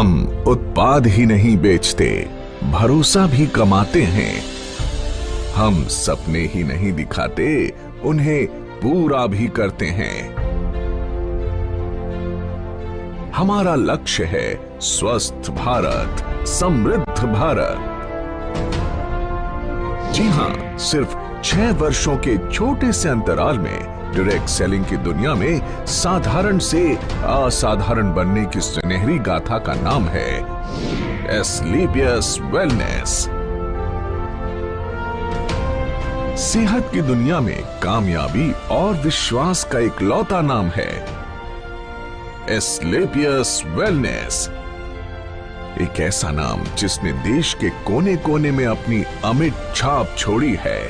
हम उत्पाद ही नहीं बेचते, भरोसा भी कमाते हैं। हम सपने ही नहीं दिखाते, उन्हें पूरा भी करते हैं। हमारा लक्ष्य है स्वस्थ भारत, समृद्ध भारत। जी हां, सिर्फ 6 वर्षों के छोटे से अंतराल में डायरेक्ट सेलिंग की दुनिया में साधारण से असाधारण बनने की सुनहरी गाथा का नाम है एस्क्लेपियस वेलनेस। सेहत की दुनिया में कामयाबी और विश्वास का इकलौता नाम है एस्क्लेपियस वेलनेस। एक ऐसा नाम जिसने देश के कोने कोने में अपनी अमिट छाप छोड़ी है।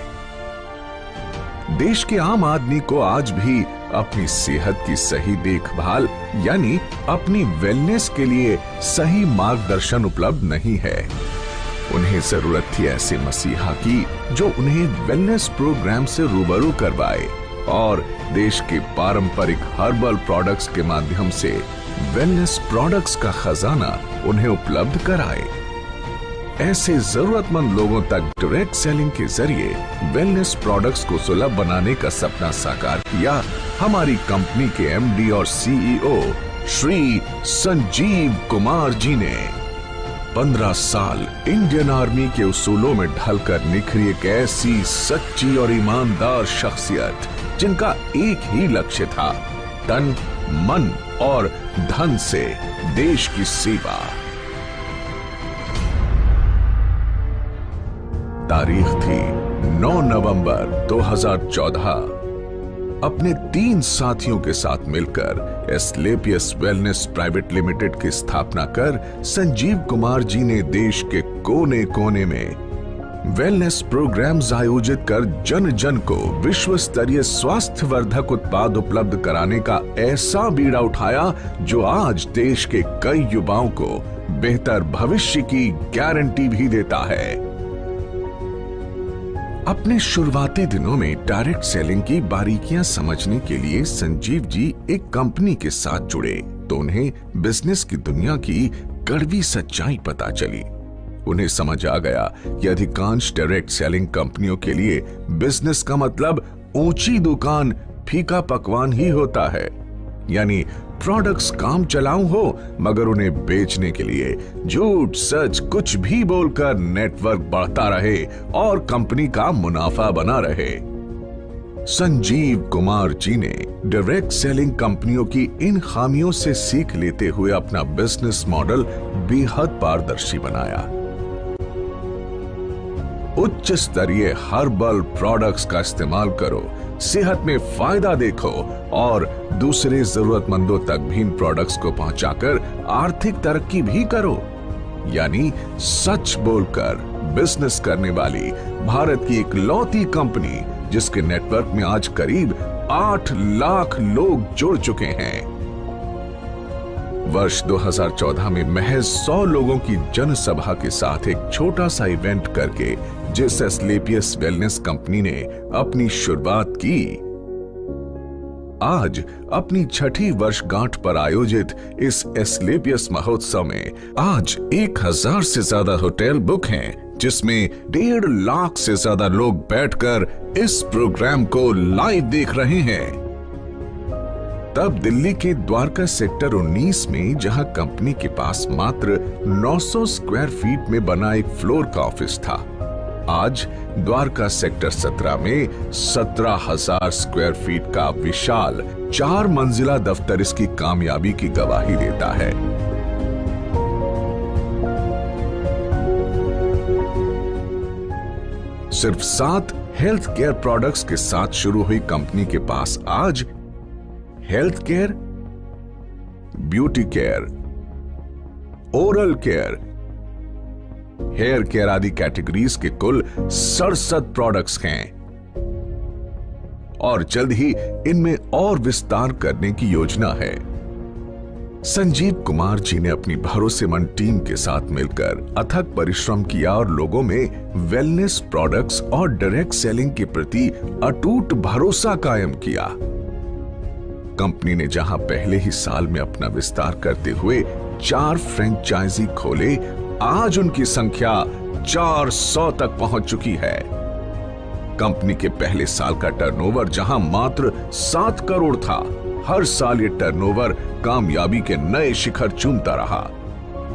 देश के आम आदमी को आज भी अपनी सेहत की सही देखभाल यानी अपनी वेलनेस के लिए सही मार्गदर्शन उपलब्ध नहीं है। उन्हें जरूरत थी ऐसे मसीहा की जो उन्हें वेलनेस प्रोग्राम से रूबरू करवाए और देश के पारंपरिक हर्बल प्रोडक्ट्स के माध्यम से वेलनेस प्रोडक्ट्स का खजाना उन्हें उपलब्ध कराए। ऐसे जरूरतमंद लोगों तक डायरेक्ट सेलिंग के जरिए वेलनेस प्रोडक्ट्स को सुलभ बनाने का सपना साकार किया हमारी कंपनी के एमडी और सीईओ श्री संजीव कुमार जी ने। 15 साल इंडियन आर्मी के उसूलों में ढलकर निखरी एक ऐसी सच्ची और ईमानदार शख्सियत जिनका एक ही लक्ष्य था, तन, मन और धन से देश की सेवा। तारीख थी 9 नवंबर 2014। अपने 3 साथियों के साथ मिलकर एस्क्लेपियस वेलनेस प्राइवेट लिमिटेड की स्थापना कर संजीव कुमार जी ने देश के कोने कोने में वेलनेस प्रोग्राम्स आयोजित कर जन जन को विश्व स्तरीय स्वास्थ्य वर्धक उत्पाद उपलब्ध कराने का ऐसा बीड़ा उठाया जो आज देश के कई युवाओं को बेहतर भविष्य की गारंटी भी देता है। अपने शुरुआती दिनों में डायरेक्ट सेलिंग की बारीकियां समझने के लिए संजीव जी एक कंपनी के साथ जुड़े तो उन्हें बिजनेस की दुनिया की कड़वी सच्चाई पता चली। उन्हें समझ आ गया कि अधिकांश डायरेक्ट सेलिंग कंपनियों के लिए बिजनेस का मतलब ऊंची दुकान, फीका पकवान ही होता है, यानी प्रोडक्ट्स काम चलाऊ हो मगर उन्हें बेचने के लिए झूठ सच कुछ भी बोलकर नेटवर्क बढ़ता रहे और कंपनी का मुनाफा बना रहे। संजीव कुमार जी ने डायरेक्ट सेलिंग कंपनियों की इन खामियों से सीख लेते हुए अपना बिजनेस मॉडल बेहद पारदर्शी बनाया। उच्च स्तरीय हर्बल प्रोडक्ट्स का इस्तेमाल करो, सेहत में फायदा देखो और दूसरे जरूरतमंदों तक भी इन प्रोडक्ट्स को पहुंचाकर आर्थिक तरक्की भी करो। यानी सच बोलकर बिजनेस करने वाली भारत की इकलौती कंपनी जिसके नेटवर्क में आज करीब 8 लाख लोग जुड़ चुके हैं। वर्ष 2014 में महज 100 लोगों की जनसभा के साथ एक छोटा सा इवेंट करके जिस एस्क्लेपियस वेलनेस कंपनी ने अपनी शुरुआत की, आज अपनी 6ठी वर्षगांठ पर आयोजित इस एस्क्लेपियस महोत्सव में आज 1000 से ज्यादा होटल बुक हैं, जिसमें 1.5 लाख से ज्यादा लोग बैठकर इस प्रोग्राम को लाइव देख रहे हैं। तब दिल्ली के द्वारका सेक्टर 19 में जहां कंपनी के पास मात्र 900 स्क्वायर फीट में बना एक फ्लोर का ऑफिस था, आज द्वारका सेक्टर 17 में 17,000 स्क्वायर फीट का विशाल 4 मंजिला दफ्तर इसकी कामयाबी की गवाही देता है। सिर्फ 7 हेल्थ केयर प्रोडक्ट्स के साथ शुरू हुई कंपनी के पास आज health care, beauty care, oral care, hair care आदि कैटेगरीज के कुल 67 प्रोडक्ट्स हैं और जल्द ही इनमें और विस्तार करने की योजना है। संजीव कुमार जी ने अपनी भरोसेमंद टीम के साथ मिलकर अथक परिश्रम किया और लोगों में वेलनेस प्रोडक्ट्स और डायरेक्ट सेलिंग के प्रति अटूट भरोसा कायम किया। कंपनी ने जहां पहले ही साल में अपना विस्तार करते हुए 4 फ्रेंचाइजी खोले। आज उनकी संख्या 400 तक पहुंच चुकी है। कंपनी के पहले साल का टर्नओवर जहां मात्र 7 करोड़ था, हर साल ये टर्नओवर कामयाबी के नए शिखर चूमता रहा।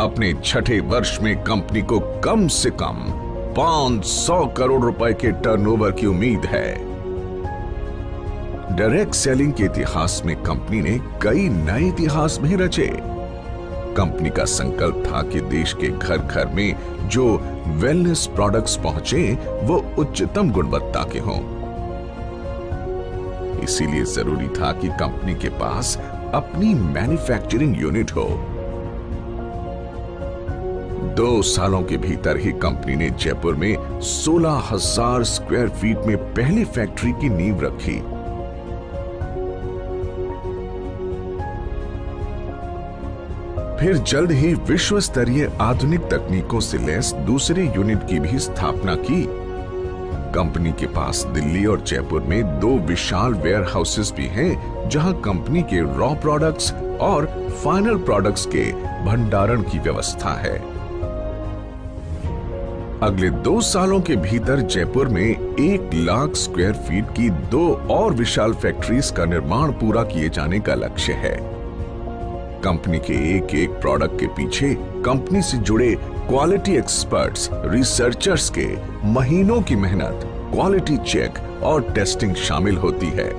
अपने छठे वर्ष में कंपनी को कम से कम 500 करोड़ रुपए के टर्नओवर की उम्मीद है। डायरेक्ट सेलिंग के इतिहास में कंपनी ने कई नए इतिहास भी रचे। कंपनी का संकल्प था कि देश के घर घर में जो वेलनेस प्रोडक्ट्स पहुंचे वो उच्चतम गुणवत्ता के हों। इसीलिए जरूरी था कि कंपनी के पास अपनी मैन्युफैक्चरिंग यूनिट हो। 2 सालों के भीतर ही कंपनी ने जयपुर में 16,000 स्क्वायर फीट में पहली फैक्ट्री की नींव रखी। फिर जल्द ही विश्व स्तरीय आधुनिक तकनीकों से लैस दूसरे यूनिट की भी स्थापना की। कंपनी के पास दिल्ली और जयपुर में 2 विशाल वेयर हाउसेस भी हैं, जहां कंपनी के रॉ प्रोडक्ट्स और फाइनल प्रोडक्ट्स के भंडारण की व्यवस्था है। अगले 2 सालों के भीतर जयपुर में 1 लाख स्क्वायर फीट की 2 और विशाल फैक्ट्रीज का निर्माण पूरा किए जाने का लक्ष्य है। कंपनी के एक प्रोडक्ट के पीछे कंपनी से जुड़े क्वालिटी एक्सपर्ट्स, रिसर्चर्स के महीनों की मेहनत, क्वालिटी चेक और टेस्टिंग शामिल होती है।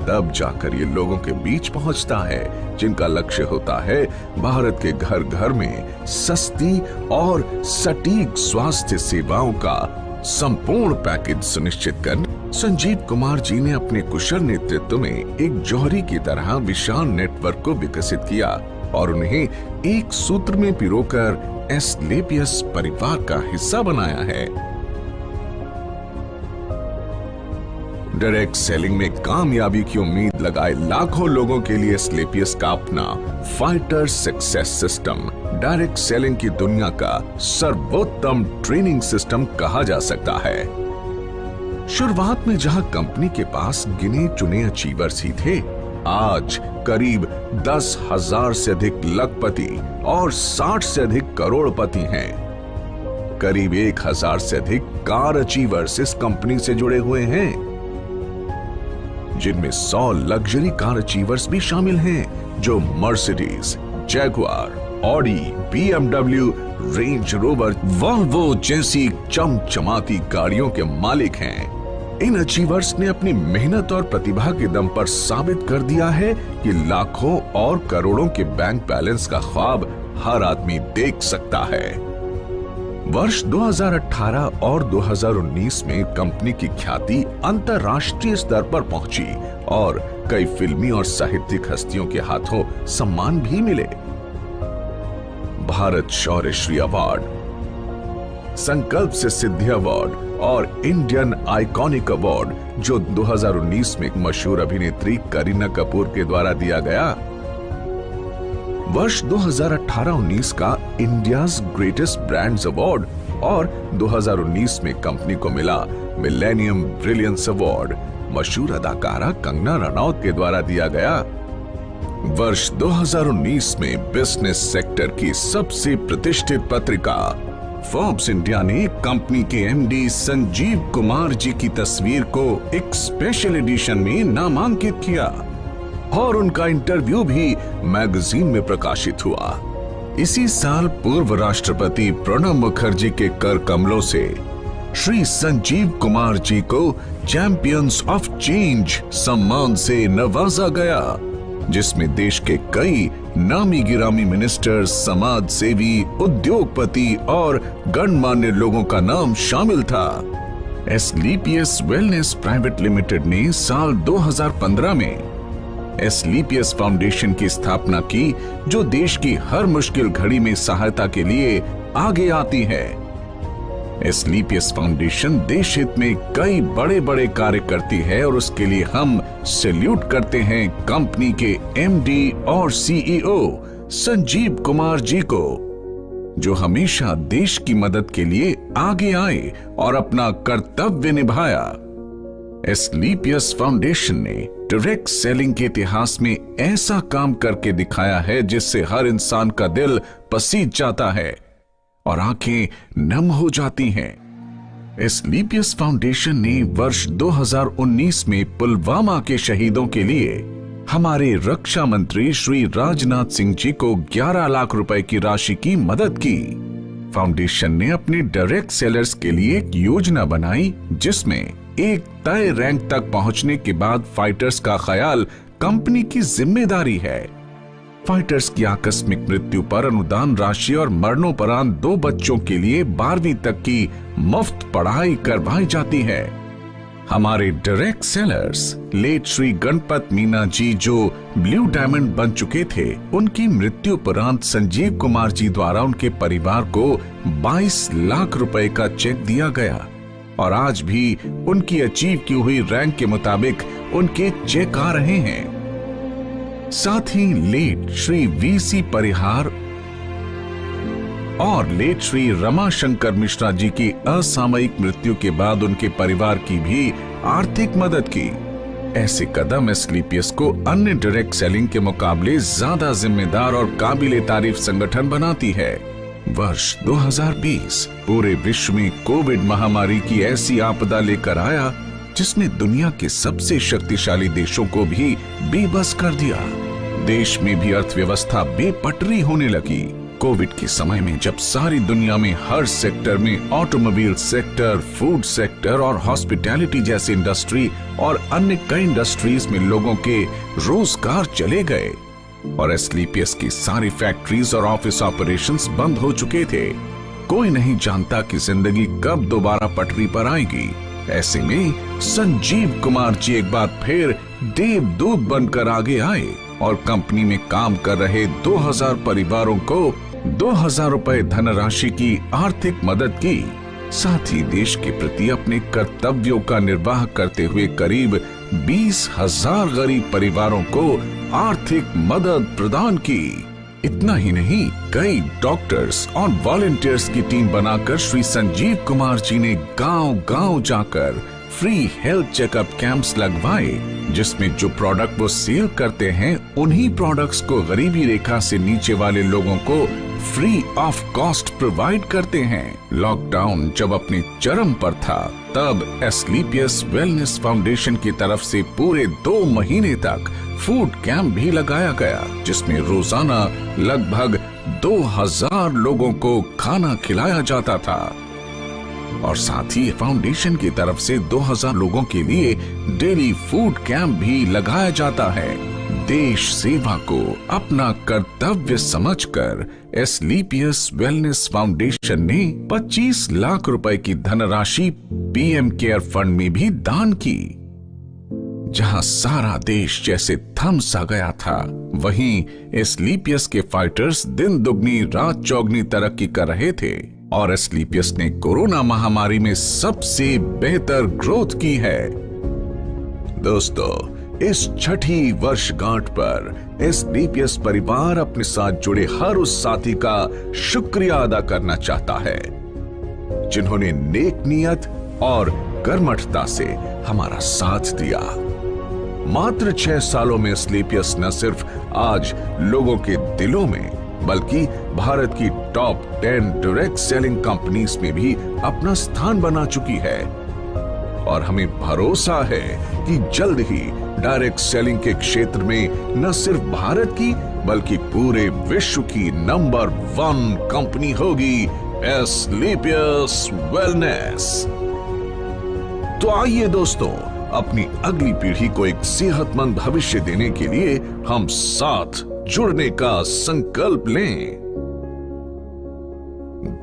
तब जाकर ये लोगों के बीच पहुंचता है, जिनका लक्ष्य होता है भारत के घर घर में सस्ती और सटीक स्वास्थ्य सेवाओं का संपूर्ण पैकेज सुनिश्चित करना। संजीव कुमार जी ने अपने कुशल नेतृत्व में एक जौहरी की तरह विशाल नेटवर्क को विकसित किया और उन्हें एक सूत्र में पिरोकर एस्क्लेपियस परिवार का हिस्सा बनाया है। डायरेक्ट सेलिंग में कामयाबी की उम्मीद लगाए लाखों लोगों के लिए एस्क्लेपियस का अपना fighter success system direct selling की दुनिया का सर्वोत्तम ट्रेनिंग सिस्टम कहा जा सकता है। शुरुआत में जहां कंपनी के पास गिने चुने अचीवर्स ही थे, आज करीब 10,000 से अधिक लखपति और 60 से अधिक करोड़पति हैं। करीब 1,000 से अधिक कार अचीवर्स इस कंपनी से जुड़े हुए हैं, जिनमें 100 लग्जरी कार अचीवर्स भी शामिल हैं, जो Mercedes, Jaguar, Audi, BMW, range rover, Volvo जैसी चमचमाती गाड़ियों के मालिक हैं। इन अचीवर्स ने अपनी मेहनत और प्रतिभा के दम पर साबित कर दिया है कि लाखों और करोड़ों के बैंक बैलेंस का ख्वाब हर आदमी देख सकता है। वर्ष 2018 और 2019 में कंपनी की ख्याति अंतर्राष्ट्रीय स्तर पर पहुंची और कई फिल्मी और साहित्यिक हस्तियों के हाथों सम्मान भी मिले। भारत शौर्य श्री अवार्ड, संकल्प से सिद्धि अवार्ड और इंडियन आइकॉनिक अवार्ड, जो 2019 में एक मशहूर अभिनेत्री करीना कपूर के द्वारा दिया गया। वर्ष 2018-19 का इंडियाज ग्रेटेस्ट ब्रांड्स अवार्ड और 2019 में कंपनी को मिला मिलेनियम ब्रिलियंस अवार्ड मशहूर अदाकारा कंगना रनौत के द्वारा दिया गया। वर्ष 2019 में बिजनेस सेक्टर की सबसे प्रतिष्ठित पत्रिका फोर्ब्स इंडिया ने कंपनी के एमडी संजीव कुमार जी की तस्वीर को एक स्पेशल एडिशन में नामांकित किया और उनका इंटरव्यू भी मैगजीन में प्रकाशित हुआ। इसी साल पूर्व राष्ट्रपति प्रणब मुखर्जी के कर कमलों से श्री संजीव कुमार जी को चैंपियंस ऑफ चेंज सम्मान से नवाजा गया, जिसमें देश के कई नामी गिरामी मिनिस्टर्स, समाज सेवी, उद्योगपति और गणमान्य लोगों का नाम शामिल था। एस्क्लेपियस वेलनेस प्राइवेट लिमिटेड ने साल 2015 में एस्क्लेपियस फाउंडेशन की स्थापना की, जो देश की हर मुश्किल घड़ी में सहायता के लिए आगे आती है। एस्क्लेपियस फाउंडेशन देश हित में कई बड़े बड़े कार्य करती है और उसके लिए हम सैल्यूट करते हैं कंपनी के एमडी और सीईओ संजीव कुमार जी को, जो हमेशा देश की मदद के लिए आगे आए और अपना कर्तव्य निभाया। एस्क्लेपियस फाउंडेशन ने डायरेक्ट सेलिंग के इतिहास में ऐसा काम करके दिखाया है जिससे हर इंसान का दिल पसीज जाता है और आंखें नम हो जाती हैं। एस्क्लेपियस फाउंडेशन ने वर्ष 2019 में पुलवामा के शहीदों के लिए हमारे रक्षा मंत्री श्री राजनाथ सिंह जी को 11 लाख रुपए की राशि की मदद की। फाउंडेशन ने अपने डायरेक्ट सेलर्स के लिए एक योजना बनाई जिसमें एक तय रैंक तक पहुंचने के बाद फाइटर्स का ख्याल कंपनी की जिम्मेदारी है। फाइटर्स की आकस्मिक मृत्यु पर अनुदान राशि और मरणोपरांत 2 बच्चों के लिए 12वीं तक की मुफ्त पढ़ाई करवाई जाती है। हमारे direct sellers late Shri Ganpat Meena ji जो ब्लू डायमंड बन चुके थे, उनकी मृत्यु उपरांत संजीव कुमार जी द्वारा उनके परिवार को 22 लाख रुपए का चेक दिया गया और आज भी उनकी अचीव की हुई रैंक के मुताबिक उनके चेक आ रहे हैं। साथ ही लेट श्री वीसी परिहार और लेट श्री रमाशंकर मिश्रा जी की असामयिक मृत्यु के बाद उनके परिवार की भी आर्थिक मदद की। ऐसे कदम एस्क्लेपियस को अन्य डायरेक्ट सेलिंग के मुकाबले ज्यादा जिम्मेदार और काबिले तारीफ संगठन बनाती है। वर्ष 2020 पूरे विश्व में कोविड महामारी की ऐसी आपदा लेकर आया जिसने दुनिया के सबसे शक्तिशाली देशों को भी बेबस कर दिया। देश में भी अर्थव्यवस्था बेपटरी होने लगी। कोविड के समय में जब सारी दुनिया में हर सेक्टर में ऑटोमोबाइल सेक्टर, फूड सेक्टर और हॉस्पिटैलिटी जैसी इंडस्ट्री और अन्य कई इंडस्ट्रीज में लोगों के रोजगार चले गए और एस्क्लेपियस की सारी फैक्ट्रीज और ऑफिस ऑपरेशंस बंद हो चुके थे, कोई नहीं जानता कि जिंदगी कब दोबारा पटरी पर आएगी। ऐसे में संजीव कुमार जी एक बार फिर देवदूत बनकर आगे आए और कंपनी में काम कर रहे 2000 परिवारों को 2000 रुपए धनराशि की आर्थिक मदद की। साथ ही देश के प्रति अपने कर्तव्यों का निर्वाह करते हुए करीब 20,000 गरीब परिवारों को आर्थिक मदद प्रदान की। इतना ही नहीं, कई डॉक्टर्स और वॉलंटियर्स की टीम बनाकर श्री संजीव कुमार जी ने गांव-गांव जाकर फ्री हेल्थ चेकअप कैंप्स लगवाए, जिसमें जो प्रोडक्ट वो सेल करते हैं उन्हीं प्रोडक्ट्स को गरीबी रेखा से नीचे वाले लोगों को फ्री ऑफ कॉस्ट प्रोवाइड करते हैं। लॉकडाउन जब अपने चरम पर था तब एस्क्लेपियस वेलनेस फाउंडेशन की तरफ से पूरे 2 महीने तक फूड कैंप भी लगाया गया, जिसमें रोजाना लगभग 2000 लोगों को खाना खिलाया जाता था और साथ ही फाउंडेशन की तरफ से 2000 लोगों के लिए डेली फूड कैंप भी लगाया जाता है। देश सेवा को अपना कर्तव्य समझकर एस्क्लेपियस वेलनेस फाउंडेशन ने 25 लाख रुपए की धनराशि पीएम केयर फंड में भी दान की। जहां सारा देश जैसे थम सा गया था, वहीं एस्क्लेपियस के फाइटर्स दिन दुगनी रात चौगनी तरक्की कर रहे थे और एस्क्लेपियस ने कोरोना महामारी में सबसे बेहतर ग्रोथ की है। दोस्तों, इस छठी वर्षगांठ पर एस्क्लेपियस परिवार अपने साथ जुड़े हर उस साथी का शुक्रिया अदा करना चाहता है जिन्होंने नेक नियत और कर्मठता से हमारा साथ दिया। मात्र 6 सालों में एस्क्लेपियस न सिर्फ आज लोगों के दिलों में बल्कि भारत की टॉप 10 डायरेक्ट सेलिंग कंपनीज में भी अपना स्थान बना चुकी है और हमें भरोसा है कि जल्द ही डायरेक्ट सेलिंग के क्षेत्र में न सिर्फ भारत की बल्कि पूरे विश्व की नंबर 1 कंपनी होगी एस्क्लेपियस वेलनेस। तो आइए दोस्तों, अपनी अगली पीढ़ी को एक सेहतमंद भविष्य देने के लिए हम साथ जुड़ने का संकल्प लें।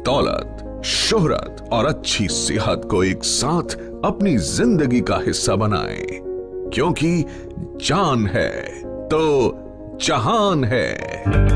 दौलत, शोहरत और अच्छी सेहत को एक साथ अपनी जिंदगी का हिस्सा बनाएं, क्योंकि जान है तो जहान है।